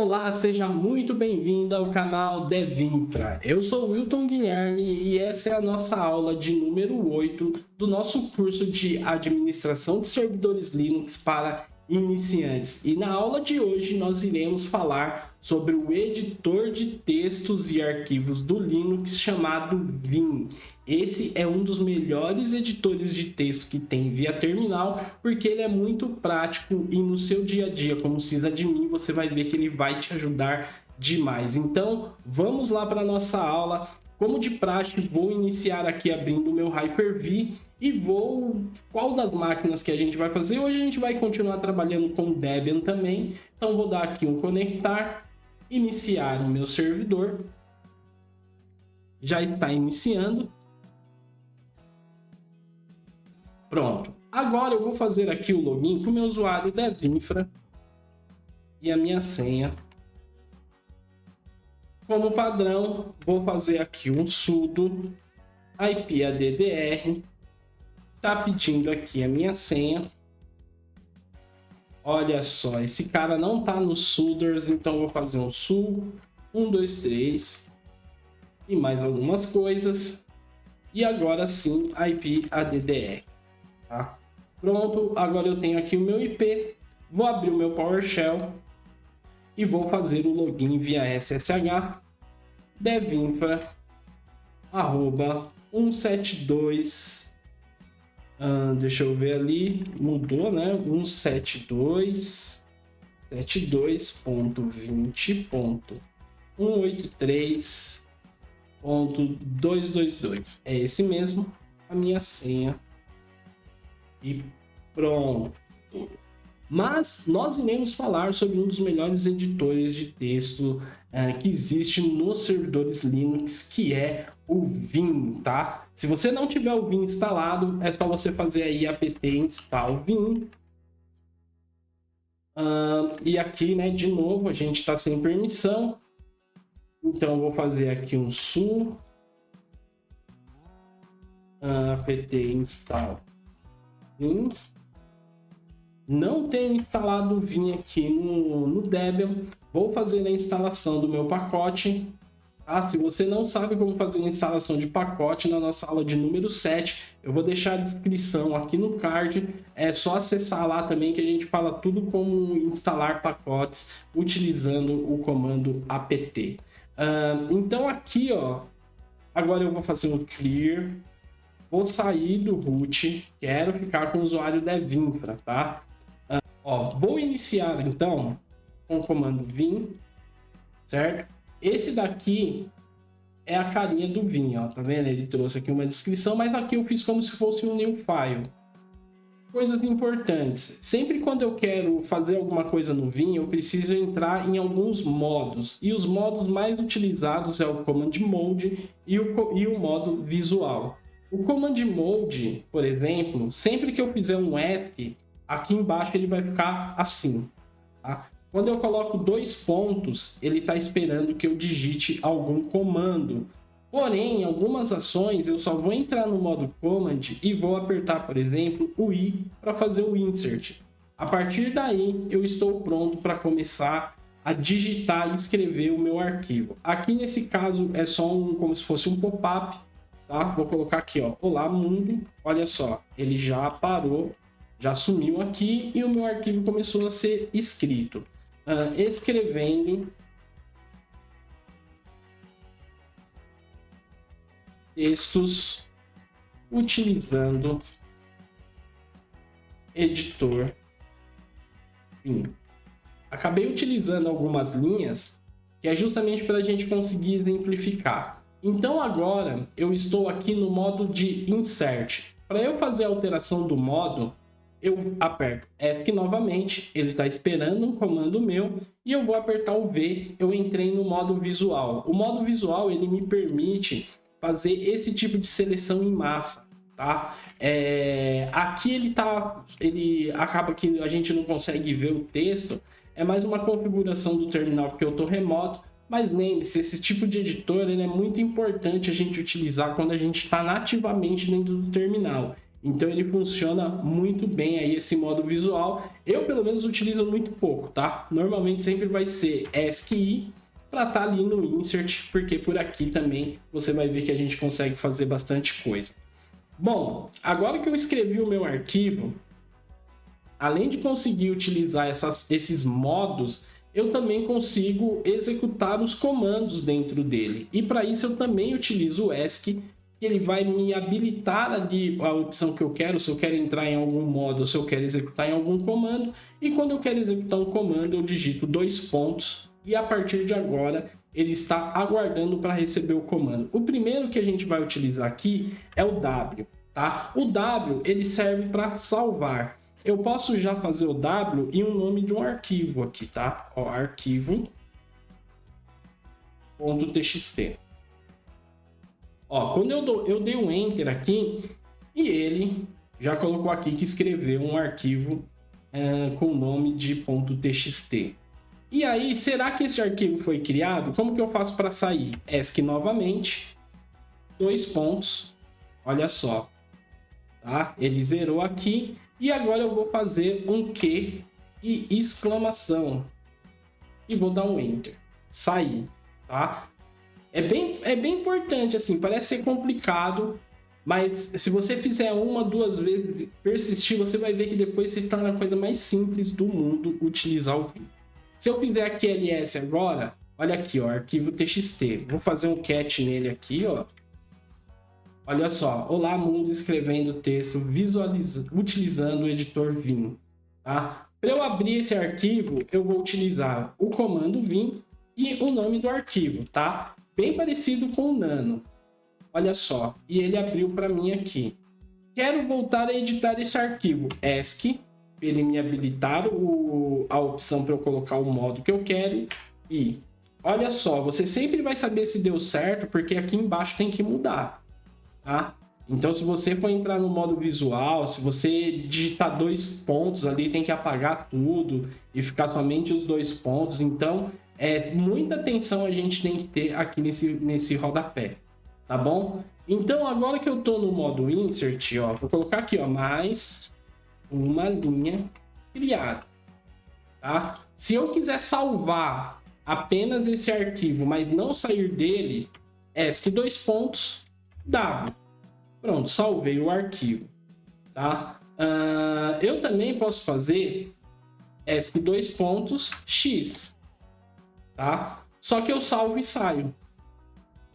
Olá, seja muito bem-vindo ao canal Devinfra. Eu sou o Wilton Guilherme e essa é a nossa aula de número 8 do nosso curso de Administração de Servidores Linux para iniciantes. E na aula de hoje nós iremos falar sobre o editor de textos e arquivos do Linux chamado Vim. Esse é um dos melhores editores de texto que tem via terminal, porque ele é muito prático e no seu dia a dia, como sysadmin, você vai ver que ele vai te ajudar demais. Então, vamos lá para a nossa aula. Como de praxe, vou iniciar aqui abrindo o meu Hyper-V e qual das máquinas que a gente vai fazer? Hoje a gente vai continuar trabalhando com Debian também, então vou dar aqui um conectar, iniciar o meu servidor. Já está iniciando. Pronto. Agora eu vou fazer aqui o login com o meu usuário Devinfra e a minha senha. Como padrão, vou fazer aqui um sudo ipAddr. Tá pedindo aqui a minha senha. Olha só, esse cara não tá no suders, então vou fazer um sul 123 e mais algumas coisas. E agora sim, ipAddr. Tá? Pronto, agora eu tenho aqui o meu IP, vou abrir o meu PowerShell e vou fazer o login via SSH devinfra @172. Deixa eu ver ali, mudou, né? 172.20.183.222. É esse mesmo, a minha senha. E pronto. Mas nós iremos falar sobre um dos melhores editores de texto que existe nos servidores Linux, que é o Vim, tá? Se você não tiver o Vim instalado, é só você fazer aí apt install Vim. E aqui, né, de novo, a gente está sem permissão. Então, eu vou fazer aqui um su apt install Vim. Não tenho instalado o Vim aqui no Debian. Vou fazer a instalação do meu pacote. Se você não sabe como fazer a instalação de pacote, na nossa aula de número 7, eu vou deixar a descrição aqui no card. É só acessar lá também que a gente fala tudo como instalar pacotes utilizando o comando apt. Então aqui, ó, agora eu vou fazer um clear. Vou sair do root, quero ficar com o usuário Devinfra, tá? Vou iniciar então com o comando vim, certo? Esse daqui é a carinha do Vim, ó, tá vendo? Ele trouxe aqui uma descrição, mas aqui eu fiz como se fosse um new file. Coisas importantes. Sempre quando eu quero fazer alguma coisa no Vim, eu preciso entrar em alguns modos. E os modos mais utilizados é o Command Mode e o modo visual. O Command Mode, por exemplo, sempre que eu fizer um ESC, aqui embaixo ele vai ficar assim, tá? Quando eu coloco 2 pontos, ele está esperando que eu digite algum comando. Porém, em algumas ações, eu só vou entrar no modo Command e vou apertar, por exemplo, o I para fazer o Insert. A partir daí, eu estou pronto para começar a digitar e escrever o meu arquivo. Aqui, nesse caso, é só como se fosse um pop-up. Tá? Vou colocar aqui, ó, olá mundo, olha só, ele já parou, já sumiu aqui e o meu arquivo começou a ser escrito. Escrevendo textos utilizando editor Vim. Acabei utilizando algumas linhas que é justamente para a gente conseguir exemplificar. Então agora eu estou aqui no modo de Insert. Para eu fazer a alteração do modo, eu aperto ESC novamente, ele está esperando um comando meu e eu vou apertar o V, eu entrei no modo visual. O modo visual ele me permite fazer esse tipo de seleção em massa, tá? Aqui ele acaba que a gente não consegue ver o texto, é mais uma configuração do terminal porque eu estou remoto. Mas lembre-se, esse tipo de editor ele é muito importante a gente utilizar quando a gente está nativamente dentro do terminal. Então ele funciona muito bem aí esse modo visual. Eu pelo menos utilizo muito pouco, tá? Normalmente sempre vai ser ESC para estar ali no insert, porque por aqui também você vai ver que a gente consegue fazer bastante coisa. Bom, agora que eu escrevi o meu arquivo, além de conseguir utilizar esses modos, eu também consigo executar os comandos dentro dele. E para isso eu também utilizo o ESC, que ele vai me habilitar ali a opção que eu quero, se eu quero entrar em algum modo ou se eu quero executar em algum comando. E quando eu quero executar um comando, eu digito 2 pontos e a partir de agora ele está aguardando para receber o comando. O primeiro que a gente vai utilizar aqui é o W, tá? O W ele serve para salvar. Eu posso já fazer o W e o nome de um arquivo aqui, tá? Ó, arquivo.txt. Ó, quando eu dei um Enter aqui, e ele já colocou aqui que escreveu um arquivo com o nome de .txt. E aí, será que esse arquivo foi criado? Como que eu faço para sair? ESC novamente, 2 pontos, olha só, tá? Ele zerou aqui, e agora eu vou fazer um Q e exclamação, e vou dar um Enter, sair, tá? É bem importante, assim, parece ser complicado, mas se você fizer 1, 2 vezes, persistir, você vai ver que depois se torna a coisa mais simples do mundo utilizar o Vim. Se eu fizer aqui ls agora, olha aqui, ó, arquivo txt, vou fazer um cat nele aqui, ó. Olha só, olá mundo, escrevendo texto, utilizando o editor Vim, tá? Para eu abrir esse arquivo, eu vou utilizar o comando Vim e o nome do arquivo, tá? Bem parecido com o Nano. Olha só, e ele abriu para mim aqui. Quero voltar a editar esse arquivo ESC, ele me habilitar a opção para eu colocar o modo que eu quero. E olha só, você sempre vai saber se deu certo, porque aqui embaixo tem que mudar, tá? Então, se você for entrar no modo visual, se você digitar 2 pontos ali, tem que apagar tudo e ficar somente os 2 pontos. Então, muita atenção a gente tem que ter aqui nesse rodapé, tá bom? Então, agora que eu estou no modo insert, ó, vou colocar aqui, ó, mais uma linha criada, tá? Se eu quiser salvar apenas esse arquivo, mas não sair dele, ESC 2 pontos, W. Pronto, salvei o arquivo, tá? Eu também posso fazer ESC 2 pontos, X, tá? Só que eu salvo e saio.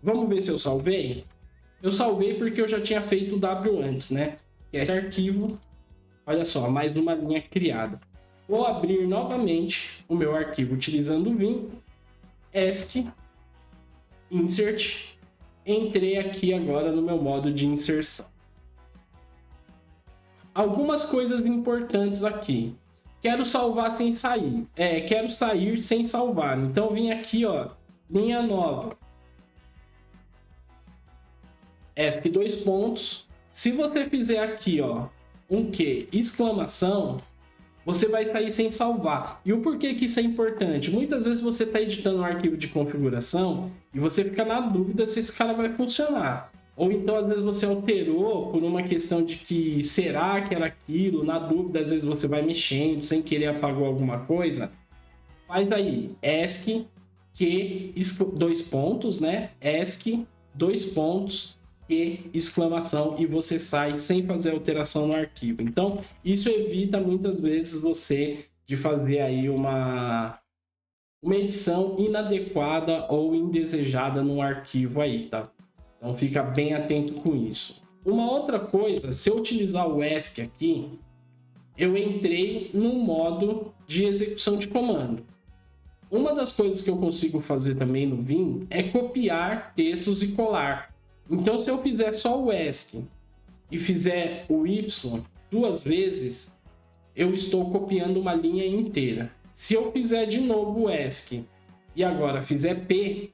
Vamos ver se eu salvei? Eu salvei porque eu já tinha feito o W antes, né? Que é arquivo, olha só, mais uma linha criada. Vou abrir novamente o meu arquivo utilizando o Vim, ESC, Insert. Entrei aqui agora no meu modo de inserção. Algumas coisas importantes aqui. Quero salvar sem sair. Quero sair sem salvar. Então vim aqui, ó, linha nova. ESC 2 pontos. Se você fizer aqui, ó, um Q, exclamação, você vai sair sem salvar. E o porquê que isso é importante? Muitas vezes você está editando um arquivo de configuração e você fica na dúvida se esse cara vai funcionar. Ou então, às vezes, você alterou por uma questão de que será que era aquilo? Na dúvida, às vezes você vai mexendo, sem querer apagou alguma coisa. Faz aí, ESC, Q, 2 pontos, né? ESC, 2 pontos, Q, exclamação, e você sai sem fazer alteração no arquivo. Então, isso evita muitas vezes você de fazer aí uma edição inadequada ou indesejada no arquivo aí, tá? Então, fica bem atento com isso. Uma outra coisa, se eu utilizar o ESC aqui, eu entrei no modo de execução de comando. Uma das coisas que eu consigo fazer também no Vim é copiar textos e colar. Então, se eu fizer só o ESC e fizer o Y 2 vezes, eu estou copiando uma linha inteira. Se eu fizer de novo o ESC e agora fizer P,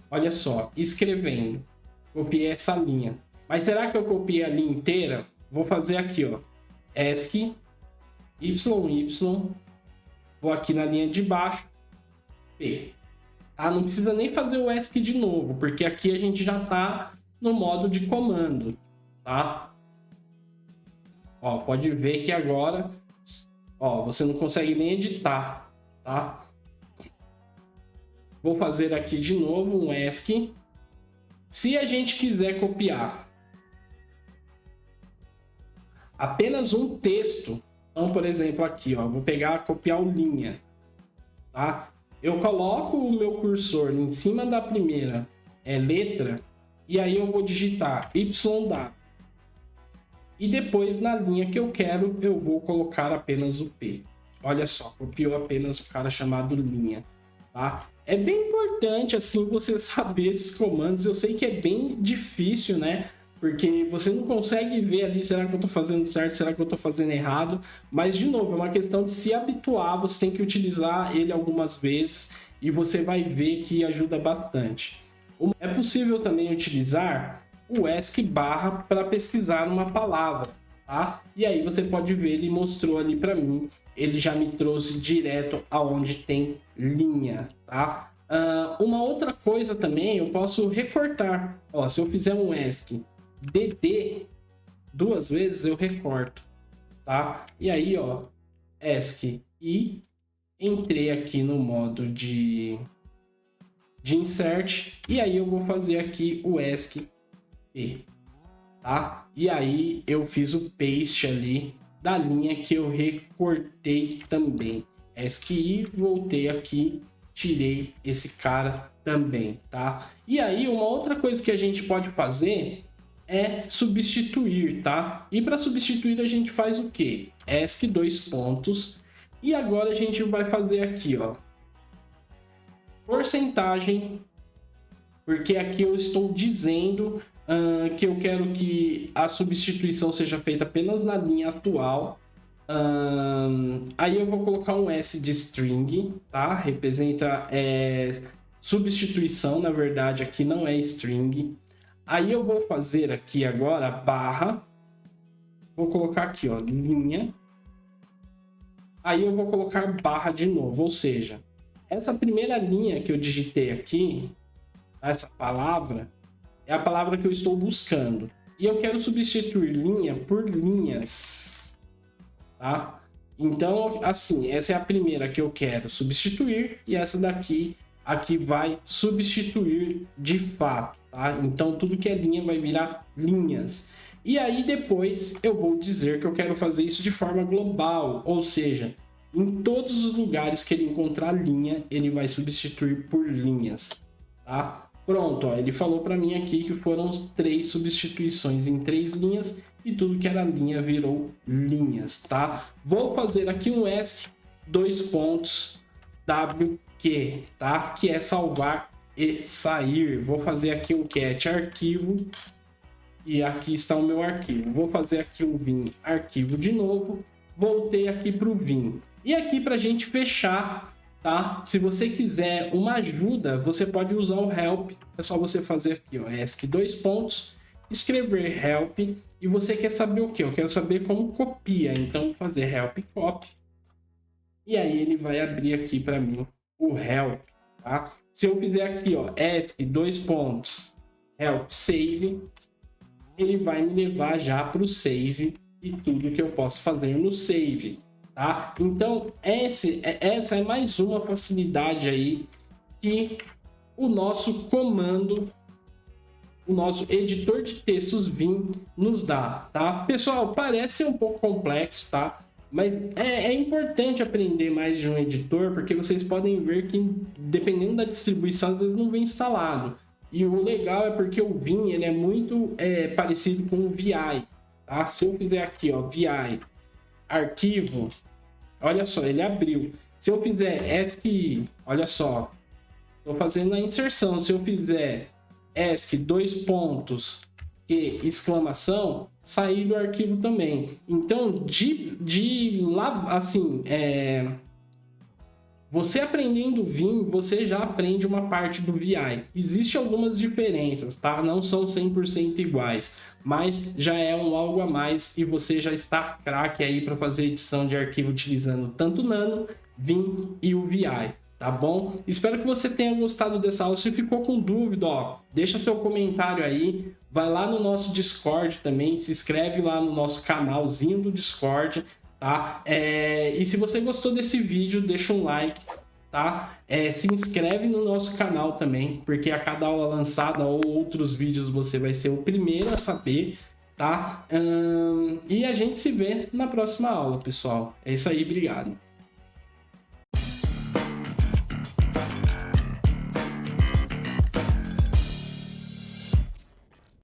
olha só, escrevendo, copiei essa linha. Mas será que eu copiei a linha inteira? Vou fazer aqui, ó, ESC, YY, vou aqui na linha de baixo, P. Não precisa nem fazer o ESC de novo, porque aqui a gente já está no modo de comando, tá? Ó, pode ver que agora, ó, você não consegue nem editar, tá? Vou fazer aqui de novo um ESC. Se a gente quiser copiar apenas um texto, então, por exemplo, aqui, ó, vou pegar, copiar o linha, tá? Eu coloco o meu cursor em cima da primeira letra e aí eu vou digitar YW. E depois, na linha que eu quero, eu vou colocar apenas o P. Olha só, copiou apenas o cara chamado linha, tá? É bem importante, assim, você saber esses comandos. Eu sei que é bem difícil, né? Porque você não consegue ver ali, será que eu tô fazendo certo, será que eu tô fazendo errado? Mas, de novo, é uma questão de se habituar, você tem que utilizar ele algumas vezes e você vai ver que ajuda bastante. É possível também utilizar o ESC barra para pesquisar uma palavra, tá? E aí você pode ver, ele mostrou ali para mim, ele já me trouxe direto aonde tem linha, tá? Uma outra coisa também, eu posso recortar. Ó, se eu fizer um ESC DD 2 vezes, eu recorto, tá? E aí, ó, ESC e entrei aqui no modo de insert e aí eu vou fazer aqui o ESC P, tá? E aí eu fiz o paste ali da linha que eu recortei também. ESC I, voltei aqui, tirei esse cara também, tá? E aí uma outra coisa que a gente pode fazer é substituir, tá? E para substituir a gente faz o quê? ESC 2 pontos. E agora a gente vai fazer aqui, ó, porcentagem, porque aqui eu estou dizendo que eu quero que a substituição seja feita apenas na linha atual. Aí eu vou colocar um S de string, tá? Representa substituição, na verdade aqui não é string. Aí eu vou fazer aqui agora barra, vou colocar aqui, ó, linha. Aí eu vou colocar barra de novo, ou seja, essa primeira linha que eu digitei aqui, essa palavra, é a palavra que eu estou buscando. E eu quero substituir linha por linhas, tá? Então, assim, essa é a primeira que eu quero substituir e essa daqui, aqui vai substituir de fato, tá? Então, tudo que é linha vai virar linhas. E aí, depois, eu vou dizer que eu quero fazer isso de forma global, ou seja, em todos os lugares que ele encontrar linha, ele vai substituir por linhas, tá? Pronto, ó, ele falou para mim aqui que foram 3 substituições em 3 linhas e tudo que era linha virou linhas, tá? Vou fazer aqui um ESC 2 pontos WQ, tá? Que é salvar e sair. Vou fazer aqui um cat arquivo e aqui está o meu arquivo. Vou fazer aqui um vim arquivo de novo. Voltei aqui para o vim. E aqui para a gente fechar, tá? Se você quiser uma ajuda, você pode usar o help. É só você fazer aqui, ó, ESC 2 pontos, escrever help. E você quer saber o que? Eu quero saber como copia. Então, vou fazer help copy. E aí ele vai abrir aqui para mim o help, tá? Se eu fizer aqui, ó, ESC 2 pontos, help save, ele vai me levar já para o save e tudo que eu posso fazer no save, tá? Então, essa é mais uma facilidade aí que o nosso comando, o nosso editor de textos Vim nos dá, tá? Pessoal, parece um pouco complexo, tá? Mas é importante aprender mais de um editor, porque vocês podem ver que, dependendo da distribuição, às vezes não vem instalado. E o legal é porque o Vim, ele é muito parecido com o VI, tá? Se eu fizer aqui, ó, VI, arquivo, olha só, ele abriu. Se eu fizer ESC, olha só, estou fazendo a inserção. Se eu fizer ESC 2 pontos e exclamação, sair do arquivo também. Então, de lá, assim, você aprendendo Vim, você já aprende uma parte do VI. Existem algumas diferenças, tá? Não são 100% iguais, mas já é algo a mais e você já está craque aí para fazer edição de arquivo utilizando tanto Nano, Vim e o VI. Tá bom? Espero que você tenha gostado dessa aula. Se ficou com dúvida, ó, deixa seu comentário aí. vai lá no nosso Discord também, se inscreve lá no nosso canalzinho do Discord, tá? E se você gostou desse vídeo, deixa um like, tá? Se inscreve no nosso canal também, porque a cada aula lançada ou outros vídeos você vai ser o primeiro a saber, tá? E a gente se vê na próxima aula, pessoal. É isso aí, obrigado.